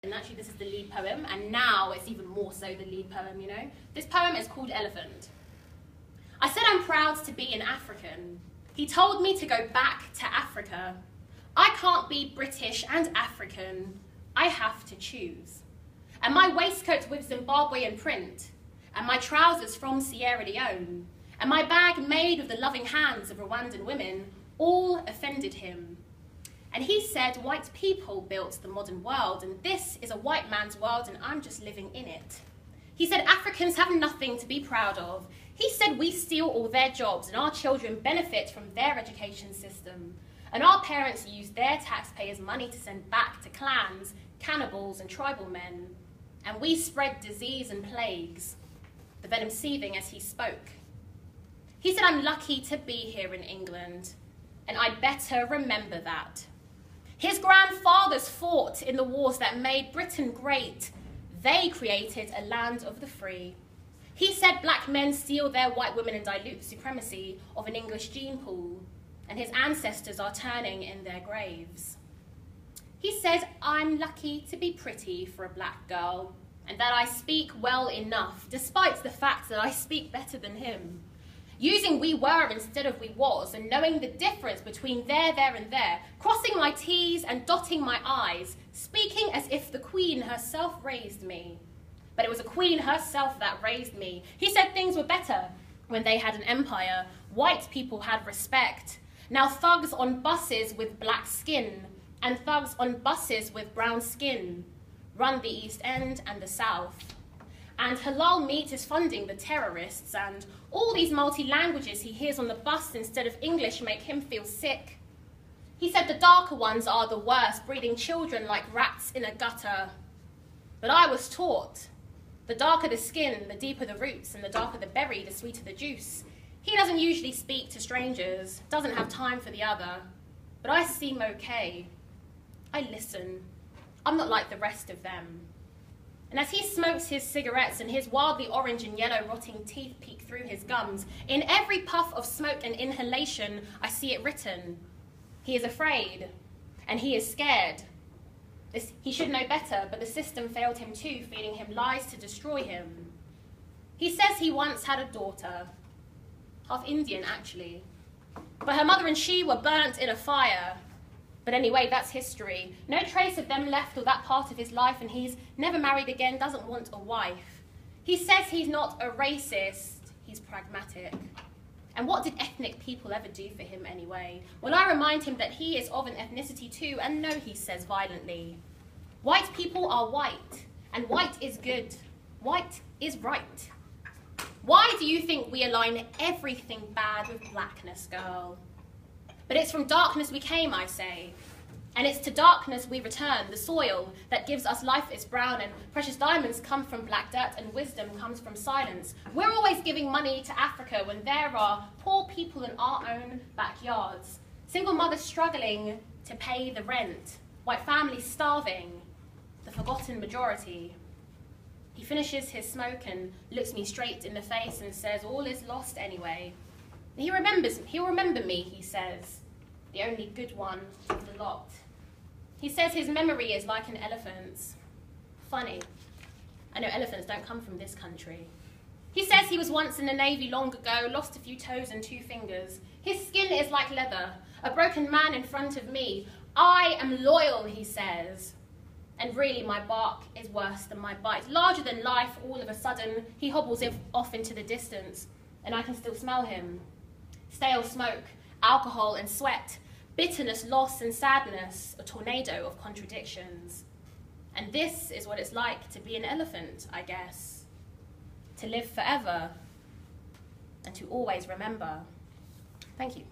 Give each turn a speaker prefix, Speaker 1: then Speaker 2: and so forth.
Speaker 1: And actually this is the lead poem, and now it's even more so the lead poem, you know. This poem is called Elephant. I said I'm proud to be an African. He told me to go back to Africa. I can't be British and African. I have to choose. And my waistcoat with Zimbabwean print, and my trousers from Sierra Leone, and my bag made of the loving hands of Rwandan women, all offended him. And he said white people built the modern world, and this is a white man's world, and I'm just living in it. He said Africans have nothing to be proud of. He said we steal all their jobs, and our children benefit from their education system. And our parents use their taxpayers' money to send back to clans, cannibals, and tribal men. And we spread disease and plagues, the venom seething as he spoke. He said I'm lucky to be here in England, and I'd better remember that. His grandfathers fought in the wars that made Britain great. They created a land of the free. He said black men steal their white women and dilute the supremacy of an English gene pool, and his ancestors are turning in their graves. He said I'm lucky to be pretty for a black girl, and that I speak well enough, despite the fact that I speak better than him. Using we were instead of we was, and knowing the difference between there, and there, crossing my T's and dotting my I's, speaking as if the queen herself raised me. But it was a queen herself that raised me. He said things were better when they had an empire. White people had respect. Now thugs on buses with black skin, and thugs on buses with brown skin, run the East End and the South. And halal meat is funding the terrorists, and all these multi-languages he hears on the bus instead of English make him feel sick. He said the darker ones are the worst, breeding children like rats in a gutter. But I was taught, the darker the skin, the deeper the roots, and the darker the berry, the sweeter the juice. He doesn't usually speak to strangers, doesn't have time for the other, but I seem okay. I listen. I'm not like the rest of them. And as he smokes his cigarettes and his wildly orange and yellow rotting teeth peek through his gums, in every puff of smoke and inhalation, I see it written. He is afraid, and he is scared. He should know better, but the system failed him too, feeding him lies to destroy him. He says he once had a daughter, half Indian actually, but her mother and she were burnt in a fire. But anyway, that's history. No trace of them left or that part of his life, and he's never married again, doesn't want a wife. He says he's not a racist, he's pragmatic. And what did ethnic people ever do for him anyway? Well, I remind him that he is of an ethnicity too, and no, he says violently. White people are white, and white is good. White is right. Why do you think we align everything bad with blackness, girl? But it's from darkness we came, I say. And it's to darkness we return. The soil that gives us life is brown, and precious diamonds come from black dirt, and wisdom comes from silence. We're always giving money to Africa when there are poor people in our own backyards. Single mothers struggling to pay the rent. White families starving. The forgotten majority. He finishes his smoke and looks me straight in the face and says, all is lost anyway. He'll remember me, he says, the only good one of the lot. He says his memory is like an elephant's. Funny. I know elephants don't come from this country. He says he was once in the Navy long ago, lost a few toes and 2 fingers. His skin is like leather, a broken man in front of me. I am loyal, he says. And really my bark is worse than my bite. Larger than life, all of a sudden, he hobbles off into the distance, and I can still smell him. Stale smoke, alcohol and sweat, bitterness, loss and sadness, a tornado of contradictions. And this is what it's like to be an elephant, I guess. To live forever and to always remember. Thank you.